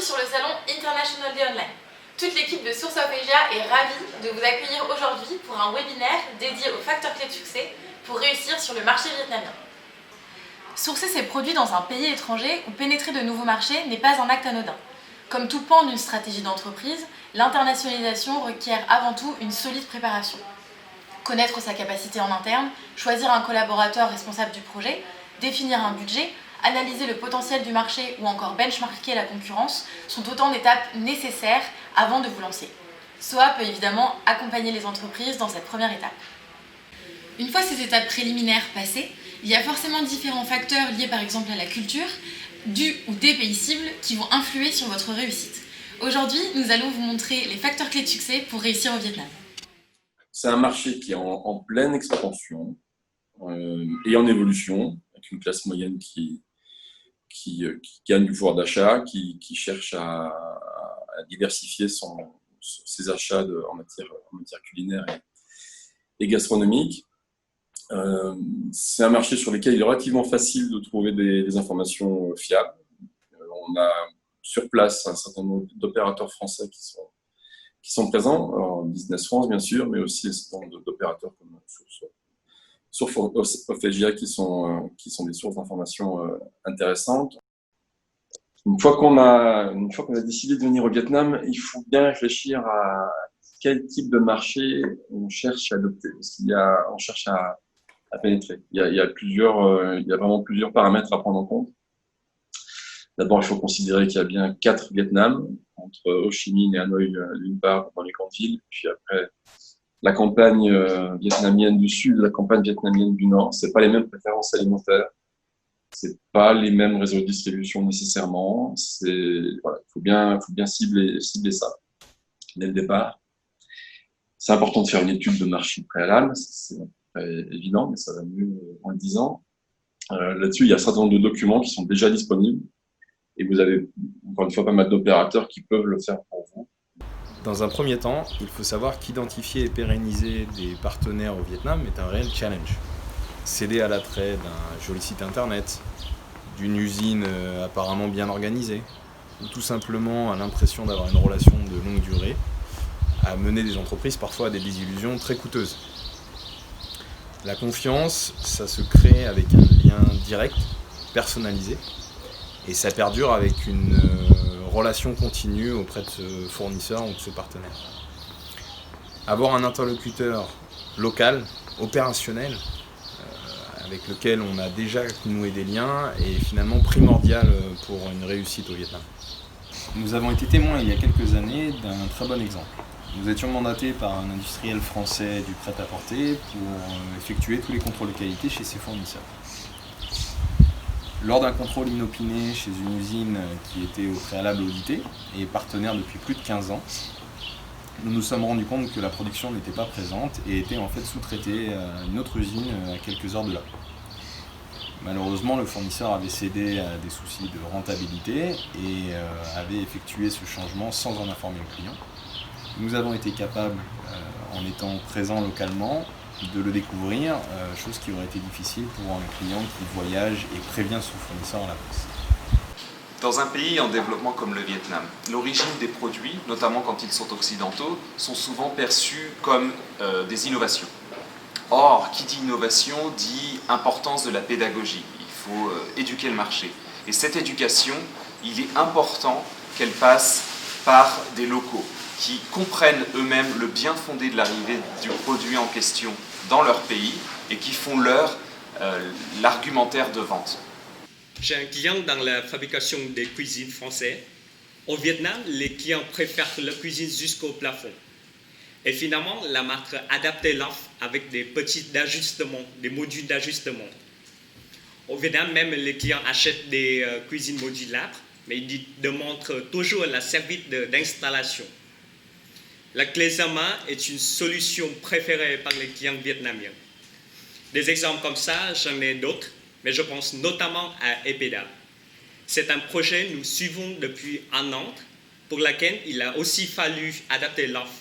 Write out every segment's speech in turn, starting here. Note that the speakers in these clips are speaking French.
sur le salon International Day Online. Toute l'équipe de Source of Asia est ravie de vous accueillir aujourd'hui pour un webinaire dédié aux facteurs clés de succès pour réussir sur le marché vietnamien. Sourcer ses produits dans un pays étranger ou pénétrer de nouveaux marchés n'est pas un acte anodin. Comme tout pan d'une stratégie d'entreprise, l'internationalisation requiert avant tout une solide préparation. Connaître sa capacité en interne, choisir un collaborateur responsable du projet, définir un budget, analyser le potentiel du marché ou encore benchmarker la concurrence sont autant d'étapes nécessaires avant de vous lancer. SOA peut évidemment accompagner les entreprises dans cette première étape. Une fois ces étapes préliminaires passées, il y a forcément différents facteurs liés par exemple à la culture, du ou des pays cibles qui vont influer sur votre réussite. Aujourd'hui, nous allons vous montrer les facteurs clés de succès pour réussir au Vietnam. C'est un marché qui est en pleine expansion et en évolution, avec une classe moyenne qui gagne du pouvoir d'achat, qui cherche à diversifier ses achats en matière culinaire et gastronomique. C'est un marché sur lequel il est relativement facile de trouver des informations fiables. On a sur place un certain nombre d'opérateurs français qui sont présents, en Business France bien sûr, mais aussi un certain nombre d'opérateurs comme Source of Asia qui sont des sources d'informations intéressantes. Une fois qu'on a décidé de venir au Vietnam, il faut bien réfléchir à quel type de marché on cherche à adopter, parce on cherche à pénétrer. Il y a vraiment plusieurs paramètres à prendre en compte. D'abord, il faut considérer qu'il y a bien 4 Vietnams, entre Ho Chi Minh et Hanoï d'une part dans les grandes villes, puis après la campagne vietnamienne du sud, la campagne vietnamienne du nord. C'est pas les mêmes préférences alimentaires, c'est pas les mêmes réseaux de distribution nécessairement. Il faut bien cibler ça dès le départ. C'est important de faire une étude de marché préalable, c'est évident, mais ça va mieux en le disant. Là-dessus, il y a un certain nombre de documents qui sont déjà disponibles et vous avez, encore une fois, pas mal d'opérateurs qui peuvent le faire pour vous. Dans un premier temps, il faut savoir qu'identifier et pérenniser des partenaires au Vietnam est un réel challenge. Céder à l'attrait d'un joli site internet, d'une usine apparemment bien organisée, ou tout simplement à l'impression d'avoir une relation de longue durée, a mené des entreprises parfois à des désillusions très coûteuses. La confiance, ça se crée avec un lien direct, personnalisé, et ça perdure avec une relation continue auprès de ce fournisseur ou de ce partenaire. Avoir un interlocuteur local, opérationnel, avec lequel on a déjà noué des liens est finalement primordial pour une réussite au Vietnam. Nous avons été témoins il y a quelques années d'un très bon exemple. Nous étions mandatés par un industriel français du prêt-à-porter pour effectuer tous les contrôles de qualité chez ses fournisseurs. Lors d'un contrôle inopiné chez une usine qui était au préalable auditée et partenaire depuis plus de 15 ans, nous nous sommes rendus compte que la production n'était pas présente et était en fait sous-traitée à une autre usine à quelques heures de là. Malheureusement, le fournisseur avait cédé à des soucis de rentabilité et avait effectué ce changement sans en informer le client. Nous avons été capables, en étant présents localement, de le découvrir, chose qui aurait été difficile pour un client qui voyage et prévient son fournisseur à l'avance. Dans un pays en développement comme le Vietnam, l'origine des produits, notamment quand ils sont occidentaux, sont souvent perçus comme des innovations. Or, qui dit innovation dit importance de la pédagogie. Il faut éduquer le marché. Et cette éducation, il est important qu'elle passe par des locaux qui comprennent eux-mêmes le bien fondé de l'arrivée du produit en question dans leur pays et qui font leur l'argumentaire de vente. J'ai un client dans la fabrication des cuisines françaises. Au Vietnam, les clients préfèrent la cuisine jusqu'au plafond. Et finalement, la marque a adapté l'offre avec des petits ajustements, des modules d'ajustement. Au Vietnam, même les clients achètent des cuisines modulaires, mais ils demandent toujours la serviette d'installation. La clé en main est une solution préférée par les clients vietnamiens. Des exemples comme ça, j'en ai d'autres, mais je pense notamment à Epeda. C'est un projet que nous suivons depuis un an, pour lequel il a aussi fallu adapter l'offre.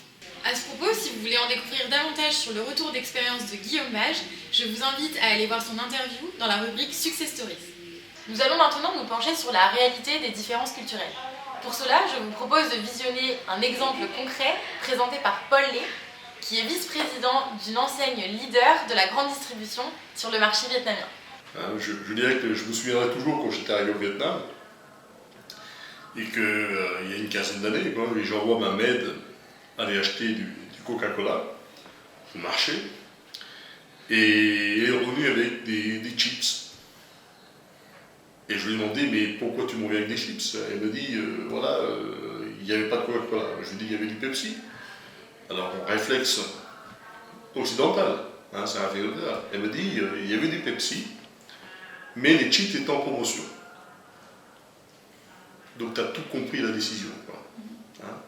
À ce propos, si vous voulez en découvrir davantage sur le retour d'expérience de Guillaume Mage, je vous invite à aller voir son interview dans la rubrique Success Stories. Nous allons maintenant nous pencher sur la réalité des différences culturelles. Pour cela, je vous propose de visionner un exemple concret présenté par Paul Lé, qui est vice-président d'une enseigne leader de la grande distribution sur le marché vietnamien. Je dirais que je me souviendrai toujours quand j'étais arrivé au Vietnam et qu'il y a une quinzaine d'années, j'envoie ma maid aller acheter du Coca-Cola au marché et elle est revenue avec des chips. Et je lui ai demandé, mais pourquoi tu m'en viens avec des chips? Elle me dit, il n'y avait pas de Coca-Cola. Je lui ai dit, il y avait du Pepsi. Alors, un réflexe occidental, c'est un réflexe occidental. Elle me dit, il y avait du Pepsi, mais les chips étaient en promotion. Donc, tu as tout compris la décision.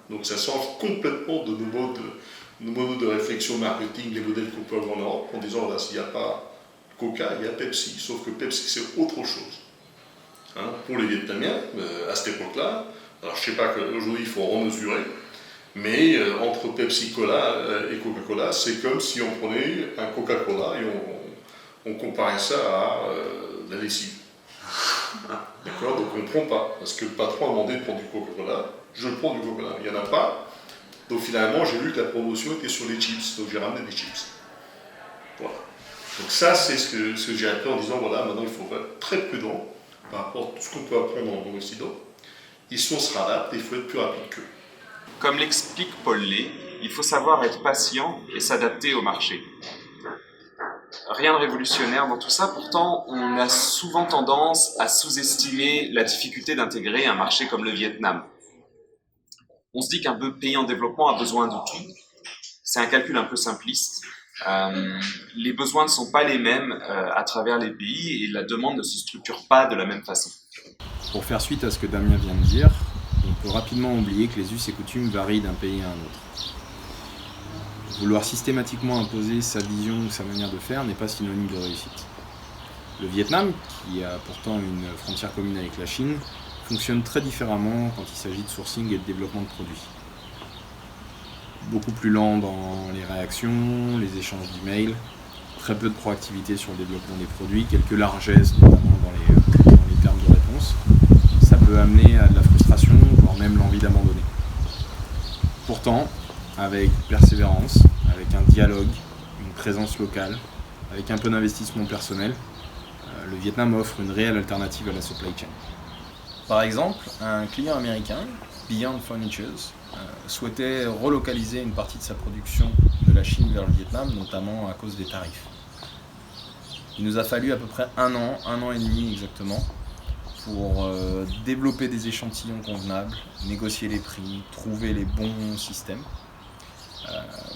Donc, ça change complètement de nos modes de réflexion marketing, les modèles qu'on peut avoir en Europe, en disant, là, s'il n'y a pas Coca, il y a Pepsi. Sauf que Pepsi, c'est autre chose. Pour les Vietnamiens, à cette époque-là, alors je ne sais pas qu'aujourd'hui il faut remesurer, mais entre Pepsi Cola et Coca-Cola, c'est comme si on prenait un Coca-Cola et on comparait ça à la lessive. D'accord? Donc on ne prend pas, parce que le patron a demandé de prendre du Coca-Cola, je prends du Coca-Cola, il n'y en a pas, donc finalement j'ai vu que la promotion était sur les chips, donc j'ai ramené des chips. Voilà. Donc ça c'est ce que j'ai appris en disant, voilà, maintenant il faut être très prudent par rapport à tout ce qu'on peut apprendre en Occident. Ici on se adapte et il faut être plus rapide qu'eux. Comme l'explique Paul Lé, il faut savoir être patient et s'adapter au marché. Rien de révolutionnaire dans tout ça, pourtant on a souvent tendance à sous-estimer la difficulté d'intégrer un marché comme le Vietnam. On se dit qu'un pays en développement a besoin de tout. C'est un calcul un peu simpliste. Les besoins ne sont pas les mêmes à travers les pays et la demande ne se structure pas de la même façon. Pour faire suite à ce que Damien vient de dire, on peut rapidement oublier que les us et coutumes varient d'un pays à un autre. Vouloir systématiquement imposer sa vision ou sa manière de faire n'est pas synonyme de réussite. Le Vietnam, qui a pourtant une frontière commune avec la Chine, fonctionne très différemment quand il s'agit de sourcing et de développement de produits. Beaucoup plus lent dans les réactions, les échanges d'emails, très peu de proactivité sur le développement des produits, quelques largesses notamment dans les termes de réponse. Ça peut amener à de la frustration, voire même l'envie d'abandonner. Pourtant, avec persévérance, avec un dialogue, une présence locale, avec un peu d'investissement personnel, le Vietnam offre une réelle alternative à la supply chain. Par exemple, un client américain, Beyond Furnitures, souhaitait relocaliser une partie de sa production de la Chine vers le Vietnam, notamment à cause des tarifs. Il nous a fallu à peu près un an et demi exactement, pour développer des échantillons convenables, négocier les prix, trouver les bons systèmes.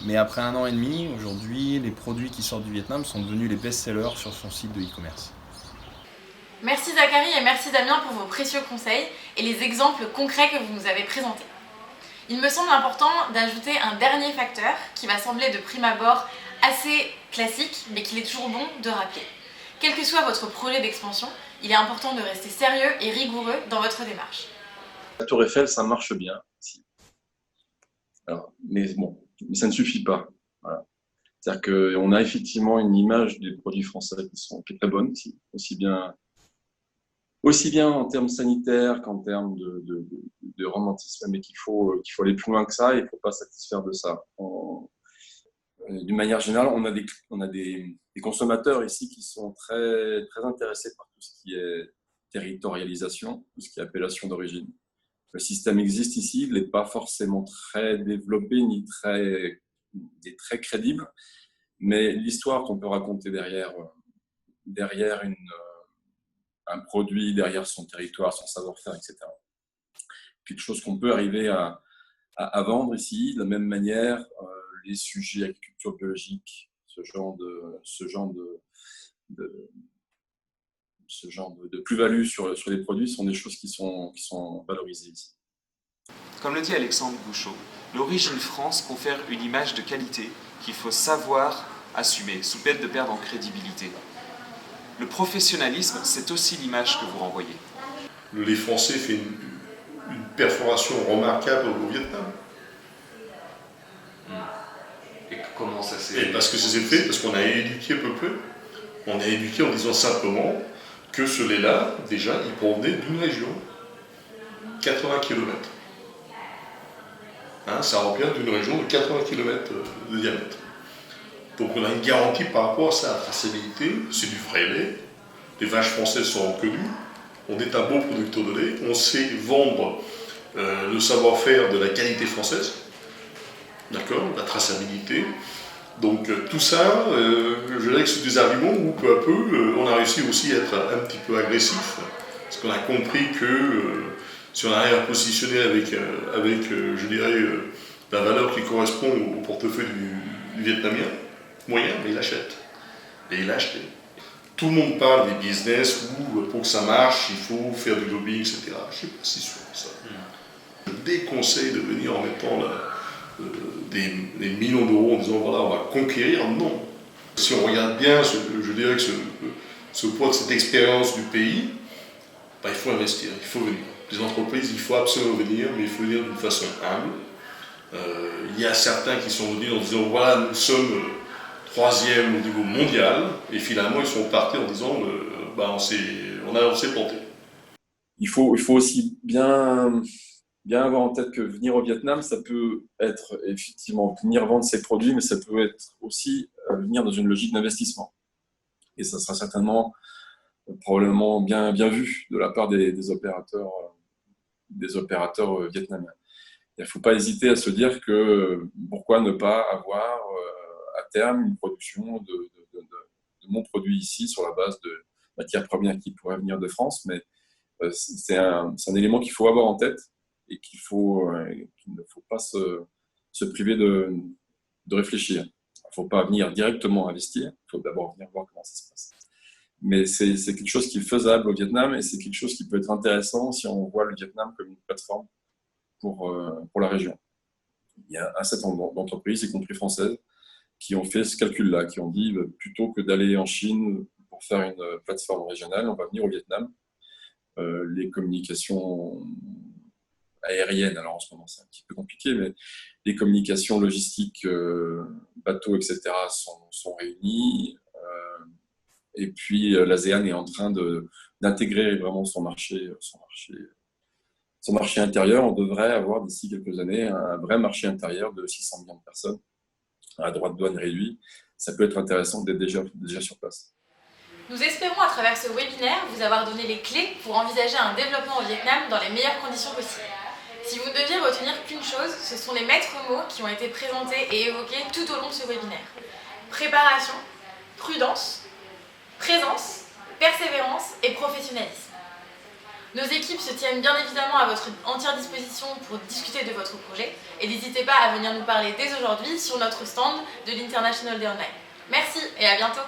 Mais après un an et demi, aujourd'hui, les produits qui sortent du Vietnam sont devenus les best-sellers sur son site de e-commerce. Merci Zachary et merci Damien pour vos précieux conseils et les exemples concrets que vous nous avez présentés. Il me semble important d'ajouter un dernier facteur qui va sembler de prime abord assez classique, mais qu'il est toujours bon de rappeler. Quel que soit votre projet d'expansion, il est important de rester sérieux et rigoureux dans votre démarche. La Tour Eiffel, ça marche bien ici. Alors, mais ça ne suffit pas. Voilà. C'est-à-dire qu'on a effectivement une image des produits français qui est très bonne ici, aussi bien en termes sanitaires qu'en termes de romantisme, mais qu'il faut aller plus loin que ça et il ne faut pas satisfaire de ça. D'une manière générale, on a des consommateurs ici qui sont très, très intéressés par tout ce qui est territorialisation, tout ce qui est appellation d'origine. Le système existe ici, il n'est pas forcément très développé ni très crédible, mais l'histoire qu'on peut raconter derrière un produit, derrière son territoire, son savoir-faire, etc. Quelque chose qu'on peut arriver à vendre ici. De la même manière, les sujets agriculture biologique, ce genre de plus-value sur les produits sont des choses qui sont valorisées ici. Comme le dit Alexandre Bouchot, l'origine France confère une image de qualité qu'il faut savoir assumer, sous peine de perdre en crédibilité. Le professionnalisme, c'est aussi l'image que vous renvoyez. Le lait français fait une perforation remarquable au Vietnam. Et comment ça s'est... Et parce que c'est fait, parce qu'on a éduqué peu peu. On a éduqué en disant simplement que ce lait-là, déjà, il provenait d'une région. 80 km. Ça revient d'une région de 80 km de diamètre. Donc on a une garantie par rapport à ça, la traçabilité, c'est du vrai lait, les vaches françaises sont reconnues, on est un bon producteur de lait, on sait vendre le savoir-faire de la qualité française, d'accord, la traçabilité. Donc tout ça, je dirais que c'est des arguments où peu à peu, on a réussi aussi à être un petit peu agressif, parce qu'on a compris que si on arrive à positionner avec je dirais, la valeur qui correspond au portefeuille du Vietnamien moyen, mais il achète. Et il a acheté. Tout le monde parle des business où pour que ça marche, il faut faire du lobbying, etc. Je ne suis pas si sûr de ça. Je déconseille de venir en mettant des millions d'euros en disant voilà, on va conquérir. Non. Si on regarde bien, je dirais que ce poids de cette expérience du pays, il faut investir, il faut venir. Les entreprises, il faut absolument venir, mais il faut venir d'une façon humble. Il y a certains qui sont venus en disant voilà, nous sommes troisième au niveau mondial, et finalement ils sont partis en disant on s'est planté. Il faut aussi bien avoir en tête que venir au Vietnam, ça peut être effectivement venir vendre ses produits, mais ça peut être aussi venir dans une logique d'investissement. Et ça sera certainement, probablement bien vu de la part des opérateurs vietnamiens. Il ne faut pas hésiter à se dire que pourquoi ne pas avoir à terme une production de mon produit ici sur la base de matières premières qui pourraient venir de France, mais c'est un élément qu'il faut avoir en tête et qu'il ne faut pas se priver de réfléchir. Il ne faut pas venir directement investir, il faut d'abord venir voir comment ça se passe. Mais c'est quelque chose qui est faisable au Vietnam et c'est quelque chose qui peut être intéressant si on voit le Vietnam comme une plateforme pour la région. Il y a un certain nombre d'entreprises, y compris françaises, qui ont fait ce calcul-là, qui ont dit plutôt que d'aller en Chine pour faire une plateforme régionale, on va venir au Vietnam. Les communications aériennes, alors en ce moment c'est un petit peu compliqué, mais les communications logistiques, bateaux, etc. sont réunies. Et puis l'ASEAN est en train d'intégrer vraiment son marché intérieur. On devrait avoir d'ici quelques années un vrai marché intérieur de 600 millions de personnes à droit de douane réduit. Ça peut être intéressant d'être déjà sur place. Nous espérons à travers ce webinaire vous avoir donné les clés pour envisager un développement au Vietnam dans les meilleures conditions possibles. Si vous ne deviez retenir qu'une chose, ce sont les maîtres mots qui ont été présentés et évoqués tout au long de ce webinaire. Préparation, prudence, présence, persévérance et professionnalisme. Nos équipes se tiennent bien évidemment à votre entière disposition pour discuter de votre projet et n'hésitez pas à venir nous parler dès aujourd'hui sur notre stand de l'International Day Online. Merci et à bientôt.